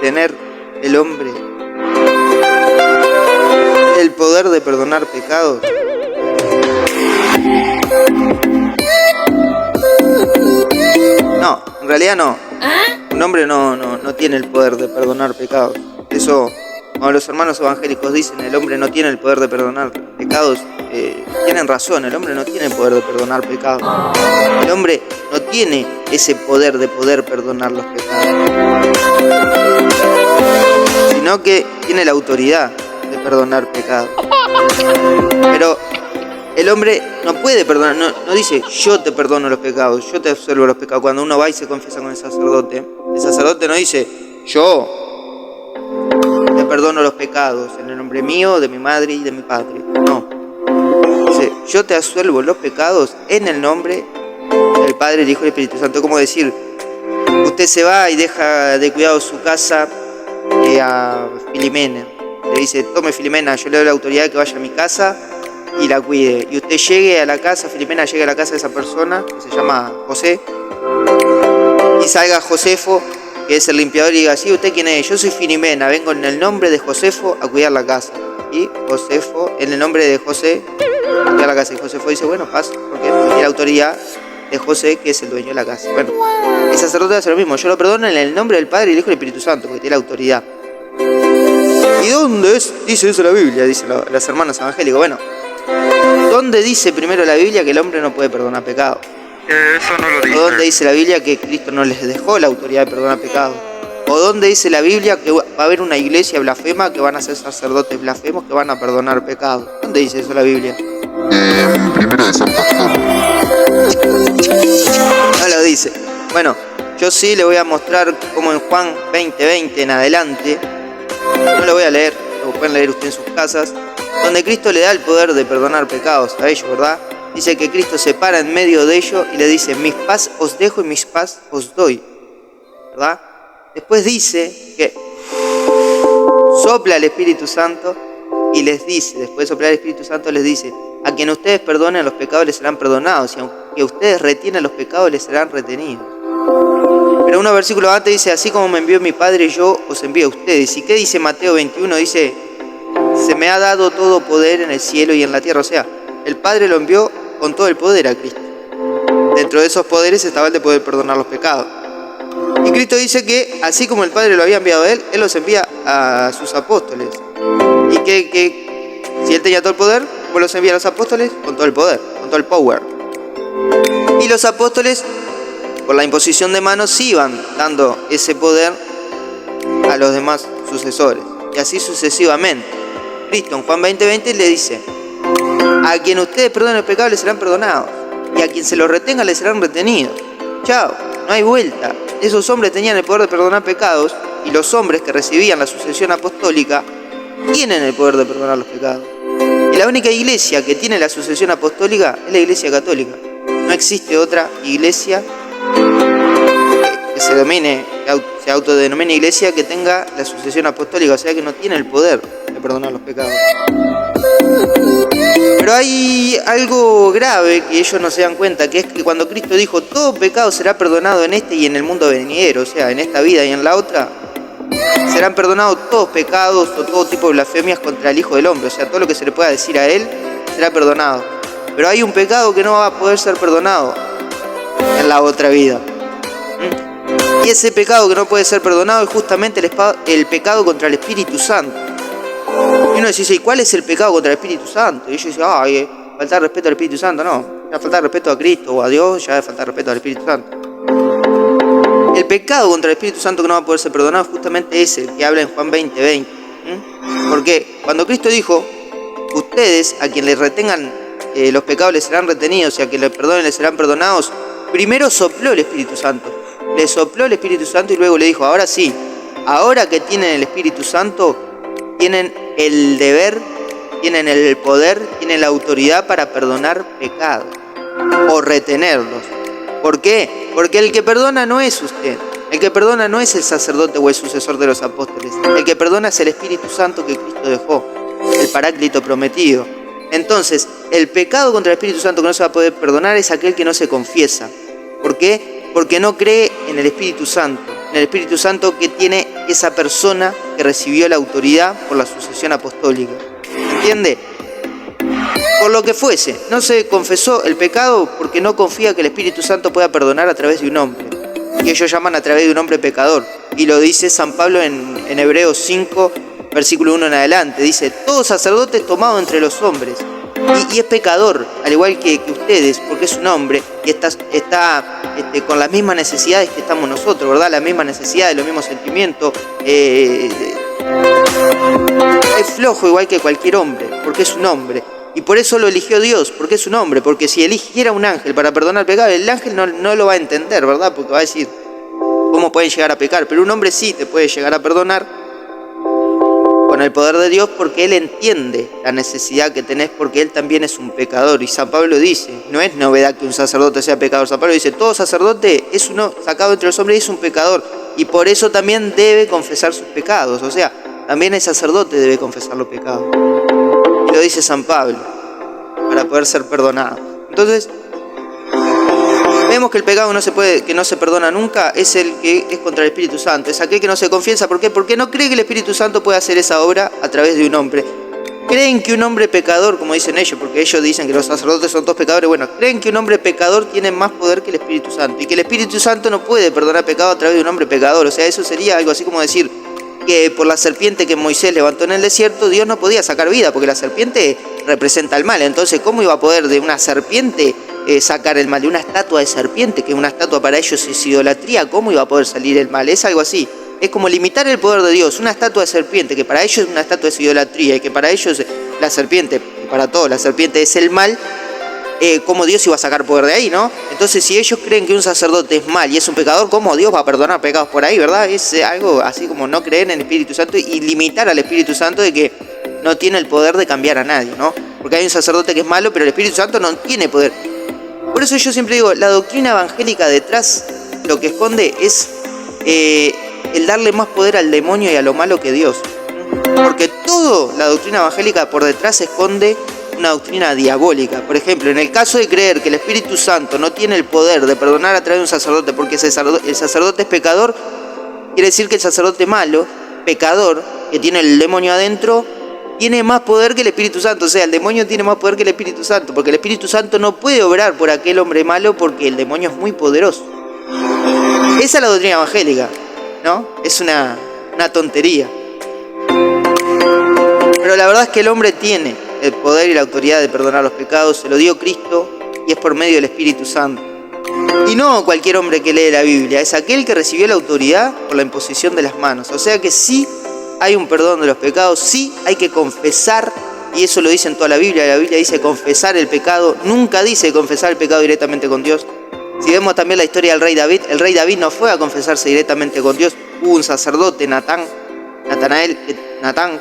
tener el hombre el poder de perdonar pecados? No, en realidad no. Un hombre no tiene el poder de perdonar pecados. Eso, cuando los hermanos evangélicos dicen el hombre no tiene el poder de perdonar pecados, tienen razón, el hombre no tiene el poder de perdonar pecados. El hombre no tiene ese poder de poder perdonar los pecados, sino que tiene la autoridad de perdonar pecados. Pero el hombre no puede perdonar, no dice yo te perdono los pecados, yo te absuelvo los pecados. Cuando uno va y se confiesa con el sacerdote no dice yo te perdono los pecados en el nombre mío, de mi madre y de mi padre. No, dice yo te absuelvo los pecados en el nombre del Padre, el Hijo y el Espíritu Santo. Como decir, usted se va y deja de cuidado su casa a Filimena. Le dice, tome Filimena, yo le doy la autoridad de que vaya a mi casa y la cuide. Y usted llegue a la casa, Filimena llegue a la casa de esa persona, que se llama José, y salga Josefo, que es el limpiador, y diga, sí, ¿usted quién es? Yo soy Filimena, vengo en el nombre de Josefo a cuidar la casa. Y Josefo, en el nombre de José, a cuidar la casa. Y Josefo dice, bueno, pasa, porque tiene la autoridad de José, que es el dueño de la casa. Bueno, el sacerdote hace lo mismo, yo lo perdono en el nombre del Padre, el Hijo y el Espíritu Santo, porque tiene la autoridad. ¿Y dónde dice eso la Biblia? Dicen las hermanas evangélicas. Bueno, ¿dónde dice primero la Biblia que el hombre no puede perdonar pecados? Eso no lo dice. ¿O dónde dice la Biblia que Cristo no les dejó la autoridad de perdonar pecados? ¿O dónde dice la Biblia que va a haber una iglesia blasfema, que van a ser sacerdotes blasfemos que van a perdonar pecados? ¿Dónde dice eso la Biblia? Primero de San Pastor. No lo dice. Bueno, yo sí le voy a mostrar cómo en Juan 20:20 en adelante, no lo voy a leer, lo pueden leer ustedes en sus casas, donde Cristo le da el poder de perdonar pecados a ellos, ¿verdad? Dice que Cristo se para en medio de ellos y le dice, mis paz os dejo y mis paz os doy, ¿verdad? Después dice que sopla el Espíritu Santo y les dice, después de soplar el Espíritu Santo les dice, a quien ustedes perdonen los pecados les serán perdonados, y aunque ustedes retienen los pecados les serán retenidos. Pero unos versículos antes dice, así como me envió mi Padre, yo os envío a ustedes. ¿Y qué dice Mateo 21? Dice, se me ha dado todo poder en el cielo y en la tierra. O sea, el Padre lo envió con todo el poder a Cristo. Dentro de esos poderes estaba el de poder perdonar los pecados. Y Cristo dice que, así como el Padre lo había enviado a Él los envía a sus apóstoles. Y que si Él tenía todo el poder, ¿cómo los envía a los apóstoles? Con todo el poder, con todo el power. Y los apóstoles, por la imposición de manos, iban dando ese poder a los demás sucesores. Y así sucesivamente. Cristo en Juan 20:20 le dice, a quien ustedes perdonen el pecado les serán perdonados, y a quien se los retenga les serán retenidos. Chao, no hay vuelta. Esos hombres tenían el poder de perdonar pecados, y los hombres que recibían la sucesión apostólica tienen el poder de perdonar los pecados. Y la única iglesia que tiene la sucesión apostólica es la Iglesia Católica. No existe otra iglesia que se autodenomine iglesia que tenga la sucesión apostólica, o sea que no tiene el poder de perdonar los pecados. Pero hay algo grave que ellos no se dan cuenta, que es que cuando Cristo dijo todo pecado será perdonado en este y en el mundo venidero, o sea, en esta vida y en la otra, serán perdonados todos pecados o todo tipo de blasfemias contra el Hijo del Hombre, o sea, todo lo que se le pueda decir a Él será perdonado. Pero hay un pecado que no va a poder ser perdonado en la otra vida. Y ese pecado que no puede ser perdonado es justamente el pecado contra el Espíritu Santo. Y uno dice, ¿y cuál es el pecado contra el Espíritu Santo? Y ellos dicen, faltar respeto al Espíritu Santo. No, ya faltar respeto a Cristo o a Dios, ya es faltar respeto al Espíritu Santo. El pecado contra el Espíritu Santo que no va a poder ser perdonado es justamente ese, el que habla en Juan 20:20. Porque cuando Cristo dijo, ustedes a quien les retengan los pecados les serán retenidos y a quien les perdonen les serán perdonados, primero sopló el Espíritu Santo. Le sopló el Espíritu Santo y luego le dijo, ahora sí, ahora que tienen el Espíritu Santo, tienen el deber, tienen el poder, tienen la autoridad para perdonar pecados o retenerlos. ¿Por qué? Porque el que perdona no es usted, el que perdona no es el sacerdote o el sucesor de los apóstoles, el que perdona es el Espíritu Santo que Cristo dejó, el Paráclito prometido. Entonces, el pecado contra el Espíritu Santo que no se va a poder perdonar es aquel que no se confiesa. ¿Por qué? Porque no cree en el Espíritu Santo, en en el Espíritu Santo que tiene esa persona que recibió la autoridad por la sucesión apostólica. ¿Entiende? Por lo que fuese, no se confesó el pecado porque no confía que el Espíritu Santo pueda perdonar a través de un hombre. Y ellos llaman a través de un hombre pecador. Y lo dice San Pablo en Hebreos 5, versículo 1 en adelante. Dice, todo sacerdote es tomado entre los hombres. Y es pecador, al igual que ustedes, porque es un hombre y está con las mismas necesidades que estamos nosotros, ¿verdad? Las mismas necesidades, los mismos sentimientos. Es flojo igual que cualquier hombre, porque es un hombre. Y por eso lo eligió Dios, porque es un hombre. Porque si eligiera un ángel para perdonar el pecado, el ángel no lo va a entender, ¿verdad? Porque va a decir, ¿cómo pueden llegar a pecar? Pero un hombre sí te puede llegar a perdonar con el poder de Dios, porque Él entiende la necesidad que tenés, porque Él también es un pecador. Y San Pablo dice, no es novedad que un sacerdote sea pecador. San Pablo dice, todo sacerdote es uno sacado entre los hombres y es un pecador. Y por eso también debe confesar sus pecados. O sea, también el sacerdote debe confesar los pecados. Y lo dice San Pablo, para poder ser perdonado. Entonces, vemos que el pecado que no se perdona nunca es el que es contra el Espíritu Santo. Es aquel que no se confiesa. ¿Por qué? Porque no cree que el Espíritu Santo puede hacer esa obra a través de un hombre. Creen que un hombre pecador, como dicen ellos, porque ellos dicen que los sacerdotes son todos pecadores, bueno, creen que un hombre pecador tiene más poder que el Espíritu Santo. Y que el Espíritu Santo no puede perdonar pecado a través de un hombre pecador. O sea, eso sería algo así como decir que por la serpiente que Moisés levantó en el desierto, Dios no podía sacar vida, porque la serpiente representa el mal. Entonces, ¿cómo iba a poder de una serpiente sacar el mal? De una estatua de serpiente, que una estatua para ellos es idolatría, ¿cómo iba a poder salir el mal? Es algo así. Es como limitar el poder de Dios. Una estatua de serpiente, que para ellos una estatua es idolatría, y que para ellos la serpiente, para todos la serpiente es el mal, ¿cómo Dios iba a sacar poder de ahí, no? Entonces, si ellos creen que un sacerdote es mal y es un pecador, ¿cómo Dios va a perdonar pecados por ahí, verdad? Es algo así como no creer en el Espíritu Santo y limitar al Espíritu Santo de que no tiene el poder de cambiar a nadie, ¿no? Porque hay un sacerdote que es malo, pero el Espíritu Santo no tiene poder. Por eso yo siempre digo, la doctrina evangélica detrás lo que esconde es el darle más poder al demonio y a lo malo que Dios. Porque toda la doctrina evangélica por detrás esconde una doctrina diabólica. Por ejemplo, en el caso de creer que el Espíritu Santo no tiene el poder de perdonar a través de un sacerdote porque el sacerdote es pecador, quiere decir que el sacerdote malo, pecador, que tiene el demonio adentro, tiene más poder que el Espíritu Santo. O sea, el demonio tiene más poder que el Espíritu Santo, porque el Espíritu Santo no puede obrar por aquel hombre malo porque el demonio es muy poderoso. Esa es la doctrina evangélica, ¿no? Es una tontería. Pero la verdad es que el hombre tiene el poder y la autoridad de perdonar los pecados. Se lo dio Cristo y es por medio del Espíritu Santo. Y no cualquier hombre que lee la Biblia, es aquel que recibió la autoridad por la imposición de las manos. O sea que sí hay un perdón de los pecados, sí hay que confesar, y eso lo dice en toda la Biblia. La Biblia dice confesar el pecado, nunca dice confesar el pecado directamente con Dios. Si vemos también la historia del rey David, el rey David no fue a confesarse directamente con Dios. Hubo un sacerdote, Natán,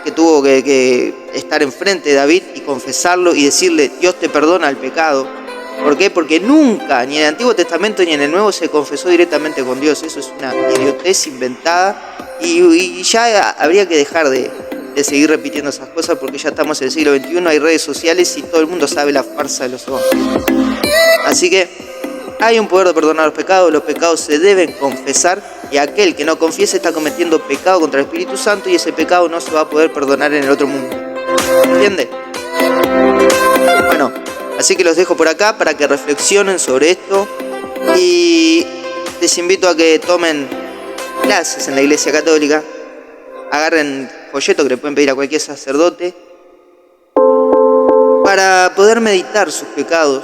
que tuvo que estar enfrente de David y confesarlo y decirle, Dios te perdona el pecado. ¿Por qué? Porque nunca, ni en el Antiguo Testamento ni en el Nuevo, se confesó directamente con Dios. Eso es una idiotez inventada y ya habría que dejar de seguir repitiendo esas cosas, porque ya estamos en el siglo XXI, hay redes sociales y todo el mundo sabe la farsa de los hombres. Así que hay un poder de perdonar los pecados se deben confesar, y aquel que no confiese está cometiendo pecado contra el Espíritu Santo, y ese pecado no se va a poder perdonar en el otro mundo. ¿Entiende? Bueno, así que los dejo por acá para que reflexionen sobre esto, y les invito a que tomen clases en la Iglesia Católica, agarren folleto que le pueden pedir a cualquier sacerdote para poder meditar sus pecados.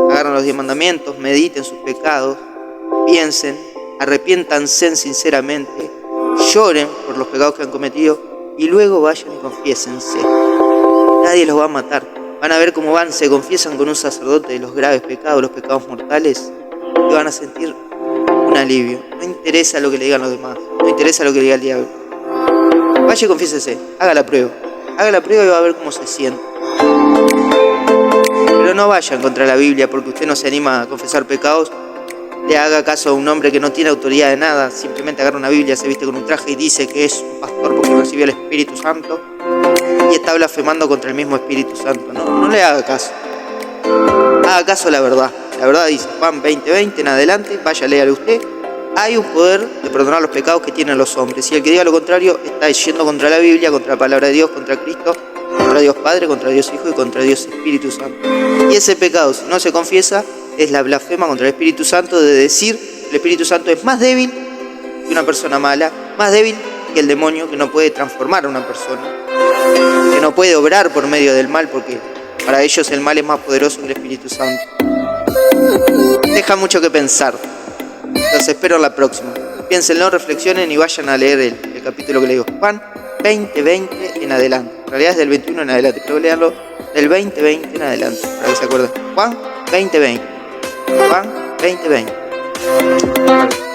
Agarren los 10 mandamientos, mediten sus pecados, piensen, arrepiéntanse sinceramente, lloren por los pecados que han cometido y luego vayan y confiésense. Nadie los va a matar. Van a ver cómo se confiesan con un sacerdote de los graves pecados, los pecados mortales, y van a sentir un alivio. No interesa lo que le digan los demás, no interesa lo que le diga el diablo. Vaya y confiésese, haga la prueba y va a ver cómo se siente. Pero no vayan contra la Biblia porque usted no se anima a confesar pecados. Le haga caso a un hombre que no tiene autoridad de nada, simplemente agarra una Biblia, se viste con un traje y dice que es un pastor porque recibió el Espíritu Santo y está blasfemando contra el mismo Espíritu Santo. No le haga caso. Haga caso a la verdad. La verdad dice Juan 20:20 en adelante, vaya, léale usted, hay un poder de perdonar los pecados que tienen los hombres. Y el que diga lo contrario está yendo contra la Biblia, contra la palabra de Dios, contra Cristo, contra Dios Padre, contra Dios Hijo y contra Dios Espíritu Santo. Y ese pecado, si no se confiesa, es la blasfema contra el Espíritu Santo, de decir que el Espíritu Santo es más débil que una persona mala, más débil que el demonio, que no puede transformar a una persona, que no puede obrar por medio del mal, porque para ellos el mal es más poderoso que el Espíritu Santo. Deja mucho que pensar. Los espero en la próxima. Piénsenlo, reflexionen y vayan a leer el capítulo que le digo. Juan 20:20 en adelante. En realidad es del 21 en adelante, pero voy a leerlo del 20:20 en adelante, para que se acuerden. Juan 20:20. Juan 20:20.